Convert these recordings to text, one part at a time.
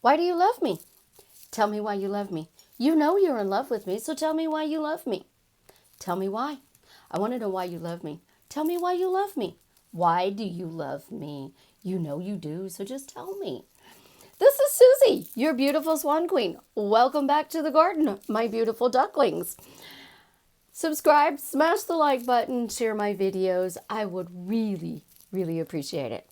Why do you love me? Tell me why you love me. You know you're in love with me, so tell me why you love me. Tell me why. I want to know why you love me. Tell me why you love me. Why do you love me? You know you do, so just tell me. This is Susie, your beautiful swan queen. Welcome back to the garden, my beautiful ducklings. Subscribe, smash the like button, share my videos. I would really, really appreciate it.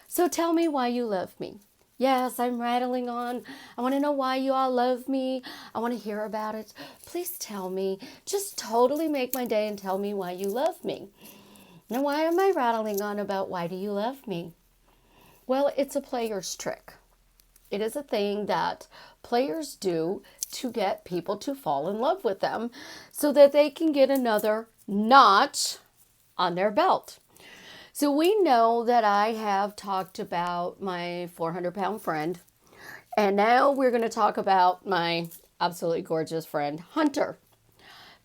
So tell me why you love me. Yes, I'm rattling on. I want to know why you all love me. I want to hear about it. Please tell me. Just totally make my day and tell me why you love me. Now, why am I rattling on about why do you love me? Well, it's a player's trick. It is a thing that players do to get people to fall in love with them so that they can get another notch on their belt. So we know that I have talked about my 400-pound friend, and now we're going to talk about my absolutely gorgeous friend, Hunter.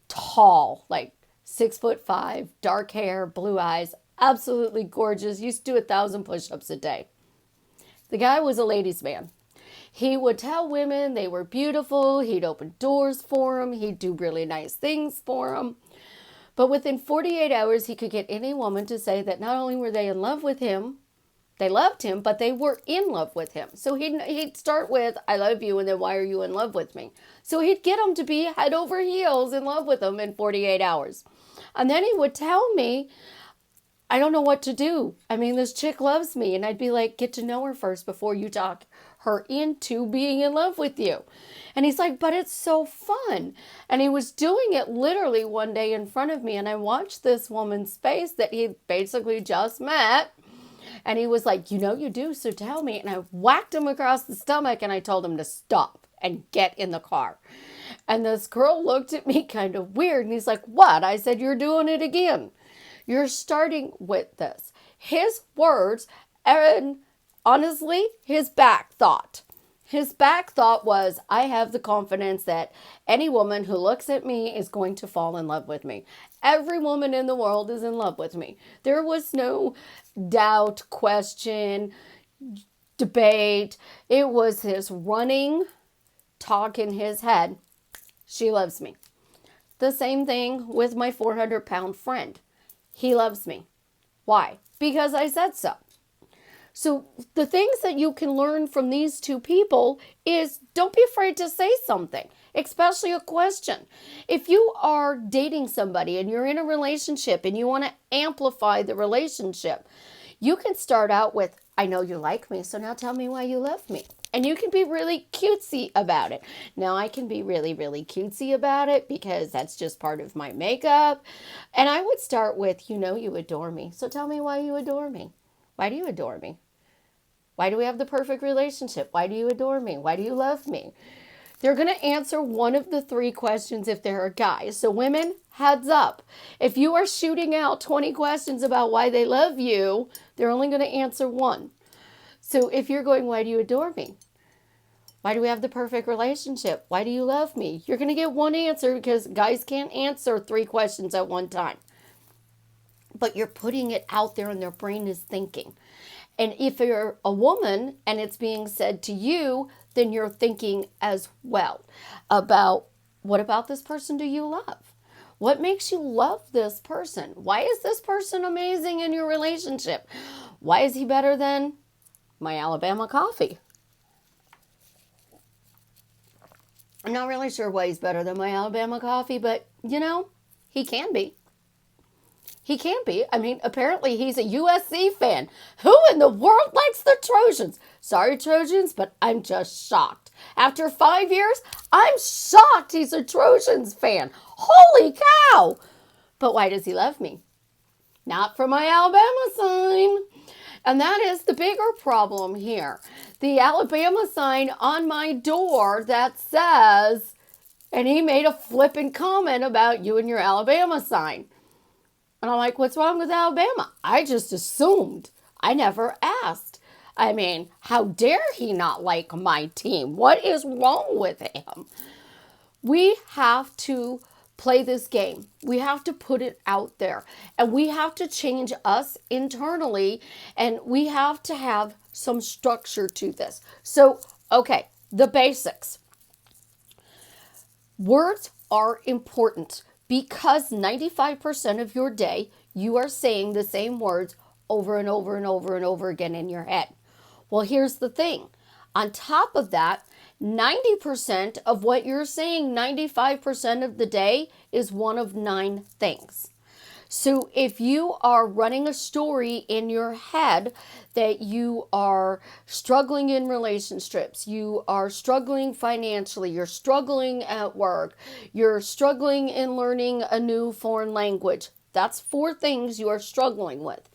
Tall, like 6'5", dark hair, blue eyes, absolutely gorgeous, used to do 1,000 push-ups a day. The guy was a ladies' man. He would tell women they were beautiful, he'd open doors for them, he'd do really nice things for them. But within 48 hours, he could get any woman to say that not only were they in love with him, they loved him, but they were in love with him. So he'd start with, I love you, and then why are you in love with me? So he'd get them to be head over heels in love with him in 48 hours. And then he would tell me, I don't know what to do. I mean, this chick loves me. And I'd be like, get to know her first before you talk her into being in love with you. And he's like, but it's so fun. And he was doing it literally one day in front of me. And I watched this woman's face that he basically just met. And he was like, you know you do, so tell me. And I whacked him across the stomach and I told him to stop and get in the car. And this girl looked at me kind of weird. And he's like, what? I said, you're doing it again. You're starting with this. His words, and honestly, his back thought. His back thought was, I have the confidence that any woman who looks at me is going to fall in love with me. Every woman in the world is in love with me. There was no doubt, question, debate. It was his running talk in his head. She loves me. The same thing with my 400-pound friend. He loves me. Why? Because I said so. So the things that you can learn from these two people is don't be afraid to say something, especially a question. If you are dating somebody and you're in a relationship and you want to amplify the relationship, you can start out with, I know you like me, so now tell me why you love me. And you can be really cutesy about it. Now I can be really, really cutesy about it because that's just part of my makeup. And I would start with, you know you adore me. So tell me why you adore me. Why do you adore me? Why do we have the perfect relationship? Why do you adore me? Why do you love me? They're going to answer one of the three questions if they're a guy. So women, heads up. If you are shooting out 20 questions about why they love you, they're only going to answer one. So if you're going, why do you adore me? Why do we have the perfect relationship? Why do you love me? You're going to get one answer because guys can't answer 3 questions at one time. But you're putting it out there and their brain is thinking. And if you're a woman and it's being said to you, then you're thinking as well about what about this person do you love? What makes you love this person? Why is this person amazing in your relationship? Why is he better than my Alabama coffee? I'm not really sure why he's better than my Alabama coffee, but, you know, he can be. He can be. I mean, apparently he's a USC fan. Who in the world likes the Trojans? Sorry, Trojans, but I'm just shocked. After 5 years, I'm shocked he's a Trojans fan. Holy cow! But why does he love me? Not for my Alabama sign. And that is the bigger problem here. The Alabama sign on my door that says, and he made a flippant comment about you and your Alabama sign. And I'm like, what's wrong with Alabama? I just assumed. I never asked. I mean, how dare he not like my team? What is wrong with him? We have to play this game. We have to put it out there. And we have to change us internally. And we have to have some structure to this. So Okay, the basics. Words are important because 95% of your day you are saying the same words over and over and over and over again in your head. Well, here's the thing. On top of that, 90% of what you're saying 95% of the day is one of 9 things. So if you are running a story in your head that you are struggling in relationships, you are struggling financially, you're struggling at work, you're struggling in learning a new foreign language, that's 4 things you are struggling with.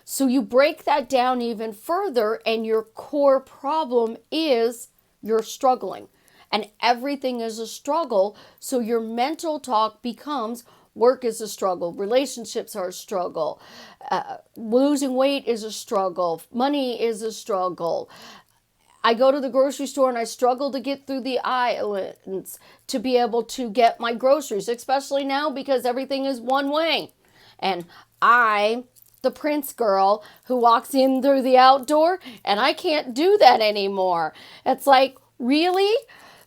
So you break that down even further, and your core problem is you're struggling. And everything is a struggle. So your mental talk becomes work is a struggle, relationships are a struggle, losing weight is a struggle, money is a struggle. I go to the grocery store and I struggle to get through the aisles to be able to get my groceries, especially now because everything is one way. And I'm the Prince girl who walks in through the outdoor, and I can't do that anymore. It's like, really?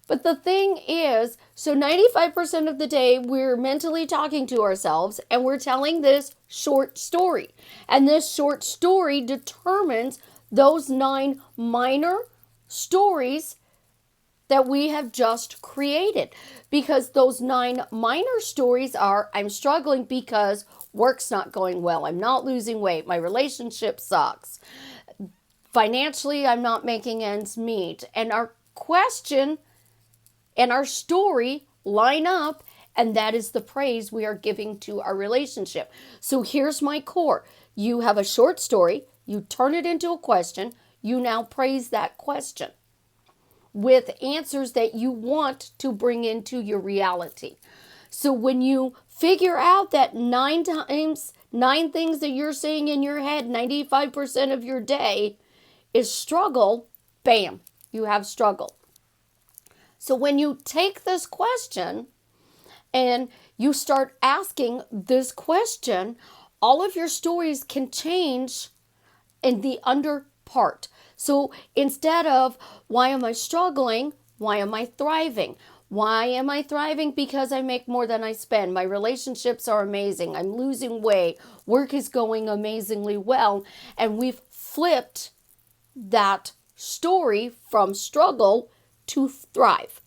But the thing is, so 95% of the day we're mentally talking to ourselves and we're telling this short story. And this short story determines those 9 minor stories that we have just created. Because those 9 minor stories are, I'm struggling because work's not going well, I'm not losing weight, my relationship sucks, financially I'm not making ends meet. And our question and our story line up, and that is the praise we are giving to our relationship. So here's my core. You have a short story, you turn it into a question, you now praise that question with answers that you want to bring into your reality. So when you figure out that 9 times, 9 things that you're saying in your head, 95% of your day is struggle, bam, you have struggle. So when you take this question and you start asking this question, all of your stories can change in the under part. So instead of why am I struggling, why am I thriving? Why am I thriving? Because I make more than I spend. My relationships are amazing. I'm losing weight. Work is going amazingly well. And we've flipped that story from struggle to thrive.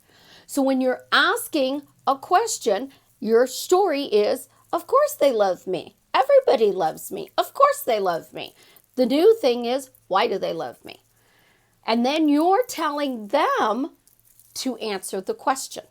So when you're asking a question, your story is, of course they love me. Everybody loves me. Of course they love me. The new thing is, why do they love me? And then you're telling them to answer the question,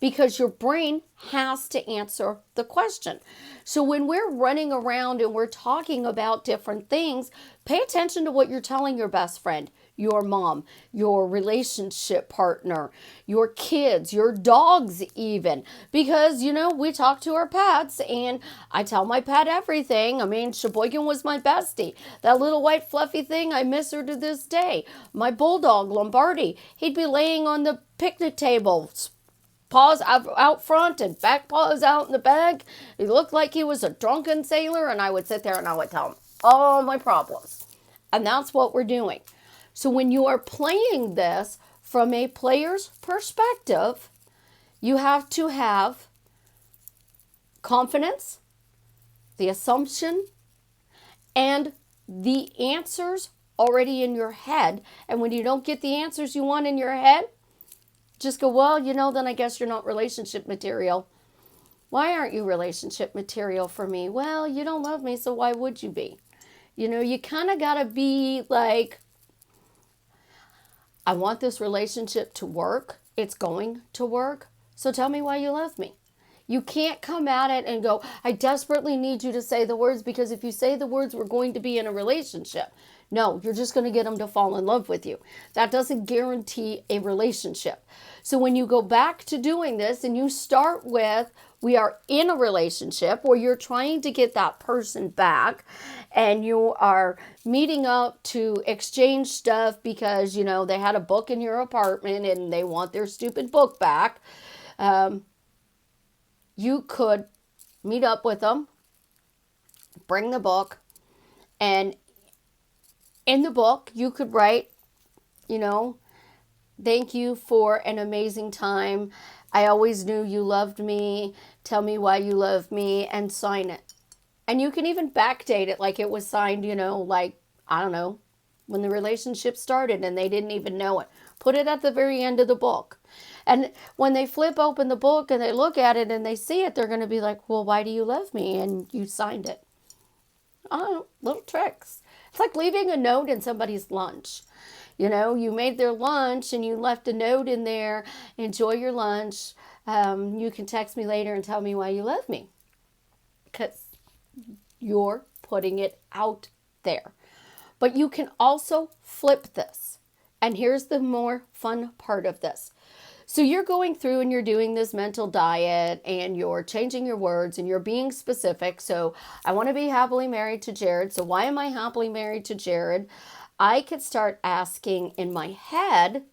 because your brain has to answer the question. So when we're running around and we're talking about different things, pay attention to what you're telling your best friend, your mom, your relationship partner, your kids, your dogs even. Because, we talk to our pets and I tell my pet everything. I mean, Sheboygan was my bestie. That little white fluffy thing, I miss her to this day. My bulldog, Lombardi, he'd be laying on the picnic table, paws out front and back paws out in the back. He looked like he was a drunken sailor, and I would sit there and I would tell him all my problems. And that's what we're doing. So when you are playing this from a player's perspective, you have to have confidence, the assumption, and the answers already in your head. And when you don't get the answers you want in your head, just go, well, then I guess you're not relationship material. Why aren't you relationship material for me? Well, you don't love me, so why would you be? You kind of got to be like, I want this relationship to work. It's going to work. So tell me why you love me. You can't come at it and go, I desperately need you to say the words, because if you say the words, we're going to be in a relationship. No, you're just going to get them to fall in love with you. That doesn't guarantee a relationship. So when you go back to doing this and you start with, we are in a relationship, or you're trying to get that person back and you are meeting up to exchange stuff because, they had a book in your apartment and they want their stupid book back. You could meet up with them, bring the book, and in the book, you could write, Thank you for an amazing time. I always knew you loved me. Tell me why you love me, and sign it. And you can even backdate it like it was signed, like, I don't know, when the relationship started and they didn't even know it. Put it at the very end of the book. And when they flip open the book and they look at it and they see it, they're going to be like, well, why do you love me? And you signed it. Oh, little tricks. It's like leaving a note in somebody's lunch. You made their lunch and you left a note in there. Enjoy your lunch. You can text me later and tell me why you love me. Because you're putting it out there. But you can also flip this. And here's the more fun part of this. So you're going through and you're doing this mental diet and you're changing your words and you're being specific. So I want to be happily married to Jared. So why am I happily married to Jared? I could start asking in my head,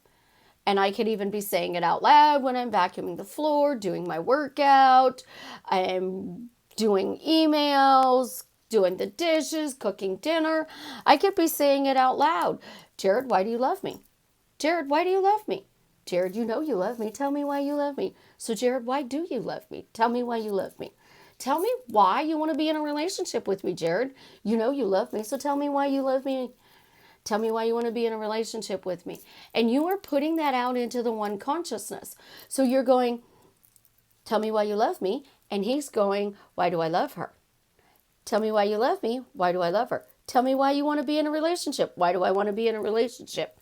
and I could even be saying it out loud when I'm vacuuming the floor, doing my workout, I'm doing emails, doing the dishes, cooking dinner. I could be saying it out loud. Jared, why do you love me? Jared, why do you love me? Jared, you know you love me. Tell me why you love me. So Jared, why do you love me? Tell me why you love me. Tell me why you want to be in a relationship with me, Jared. You know you love me. So tell me why you love me. Tell me why you want to be in a relationship with me. And you are putting that out into the one consciousness. So you're going, tell me why you love me. And he's going, why do I love her? Tell me why you love me. Why do I love her? Tell me why you want to be in a relationship. Why do I want to be in a relationship?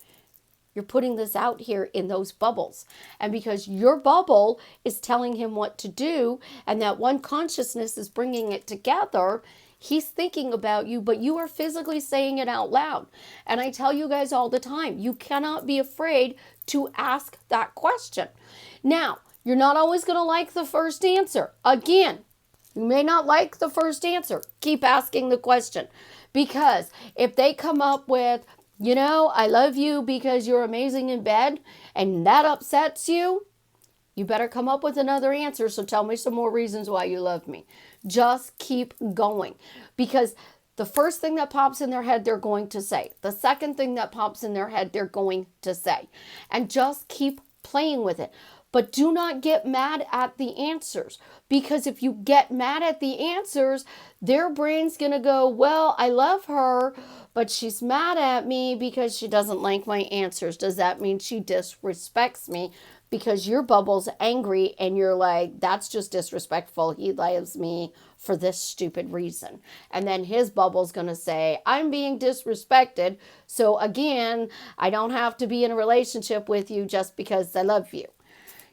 You're putting this out here in those bubbles. And because your bubble is telling him what to do, and that one consciousness is bringing it together, he's thinking about you, but you are physically saying it out loud. And I tell you guys all the time, you cannot be afraid to ask that question. Now, you're not always going to like the first answer. Again, you may not like the first answer. Keep asking the question. Because if they come up with, I love you because you're amazing in bed, and that upsets you, you better come up with another answer. So tell me some more reasons why you love me. Just keep going. Because the first thing that pops in their head, they're going to say. The second thing that pops in their head, they're going to say. And just keep playing with it. But do not get mad at the answers, because if you get mad at the answers, their brain's going to go, well, I love her, but she's mad at me because she doesn't like my answers. Does that mean she disrespects me? Because your bubble's angry and you're like, that's just disrespectful. He loves me for this stupid reason. And then his bubble's going to say, I'm being disrespected. So again, I don't have to be in a relationship with you just because I love you.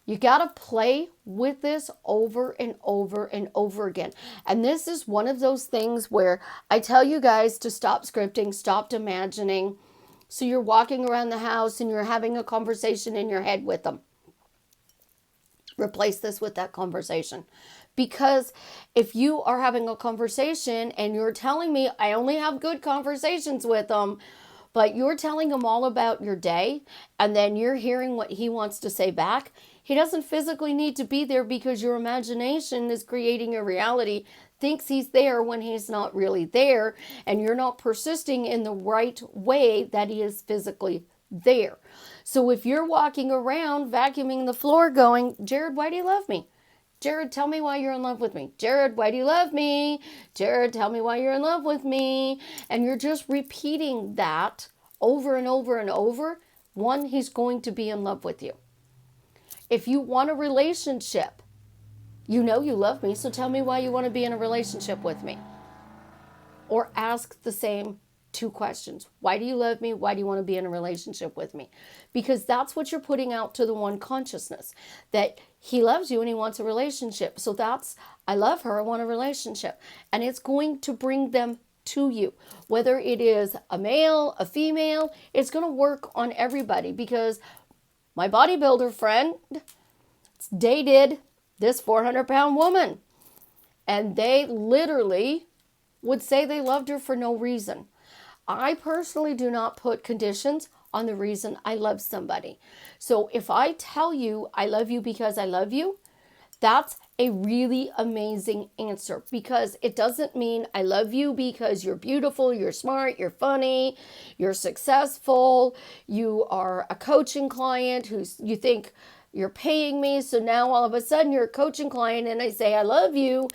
You got to play with this over and over and over again. And this is one of those things where I tell you guys to stop scripting, stop imagining. So you're walking around the house and you're having a conversation in your head with them. Replace this with that conversation. Because if you are having a conversation and you're telling me I only have good conversations with them, but you're telling him all about your day, and then you're hearing what he wants to say back, he doesn't physically need to be there because your imagination is creating a reality, thinks he's there when he's not really there, and you're not persisting in the right way that he is physically there. So if you're walking around vacuuming the floor going, Jared, why do you love me? Jared, tell me why you're in love with me. Jared, why do you love me? Jared, tell me why you're in love with me. And you're just repeating that over and over and over. One, he's going to be in love with you. If you want a relationship, you know you love me, so tell me why you want to be in a relationship with me. Or ask the same two questions. Why do you love me? Why do you want to be in a relationship with me? Because that's what you're putting out to the one consciousness, that he loves you and he wants a relationship. So that's, I love her, I want a relationship. And it's going to bring them to you. Whether it is a male, a female, it's going to work on everybody. Because my bodybuilder friend dated this 400-pound woman. And they literally would say they loved her for no reason. I personally do not put conditions on the reason I love somebody. So if I tell you I love you because I love you, That's a really amazing answer, because it doesn't mean I love you because you're beautiful, you're smart, you're funny, you're successful, you are a coaching client who's you think you're paying me. So now all of a sudden you're a coaching client and I say I love you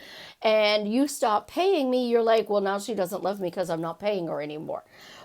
and you stop paying me. You're like, well, now she doesn't love me because I'm not paying her anymore.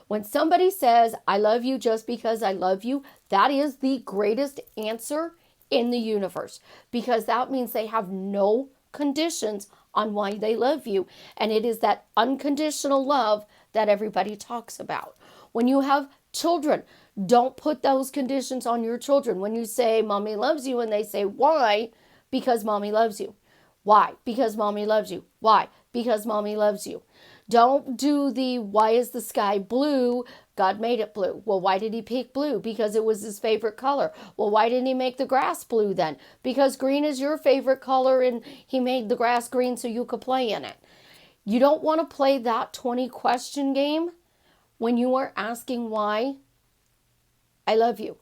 When somebody says I love you just because I love you, that is the greatest answer in the universe, because that means they have no conditions on why they love you. And it is that unconditional love that everybody talks about. When you have children, don't put those conditions on your children. When you say mommy loves you and they say why, because mommy loves you. Why? Because mommy loves you. Why? Because mommy loves you. Don't do the why is the sky blue? God made it blue. Well, why did he pick blue? Because it was his favorite color. Well, why didn't he make the grass blue then? Because green is your favorite color and he made the grass green so you could play in it. You don't want to play that 20 question game when you are asking why I love you.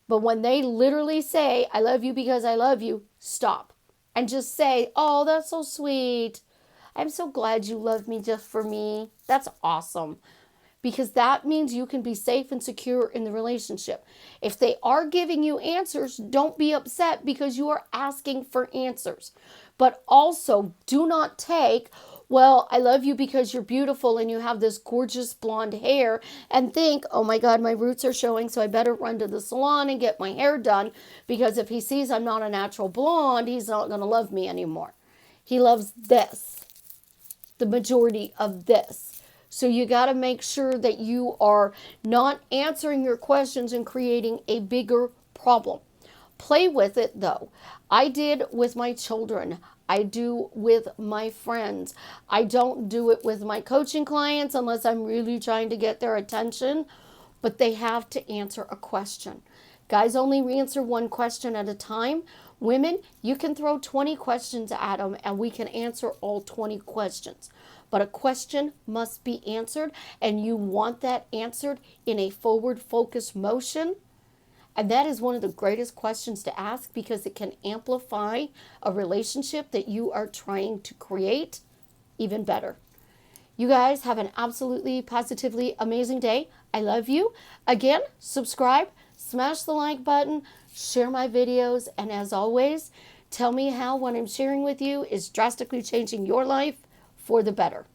But when they literally say, I love you because I love you, stop. And just say, oh, that's so sweet. I'm so glad you love me just for me. That's awesome. Because that means you can be safe and secure in the relationship. If they are giving you answers, don't be upset because you are asking for answers. But also, do not take, well, I love you because you're beautiful and you have this gorgeous blonde hair, and think, oh my God, my roots are showing, so I better run to the salon and get my hair done, because if he sees I'm not a natural blonde, he's not going to love me anymore. He loves this, the majority of this. So you got to make sure that you are not answering your questions and creating a bigger problem. Play with it though. I did with my children. I do with my friends. I don't do it with my coaching clients unless I'm really trying to get their attention, but they have to answer a question. Guys only answer one question at a time. Women, you can throw 20 questions at them and we can answer all 20 questions. But a question must be answered, and you want that answered in a forward focused motion. And that is one of the greatest questions to ask, because it can amplify a relationship that you are trying to create even better. You guys have an absolutely positively amazing day. I love you. Again, subscribe, smash the like button, share my videos, and as always, tell me how what I'm sharing with you is drastically changing your life for the better.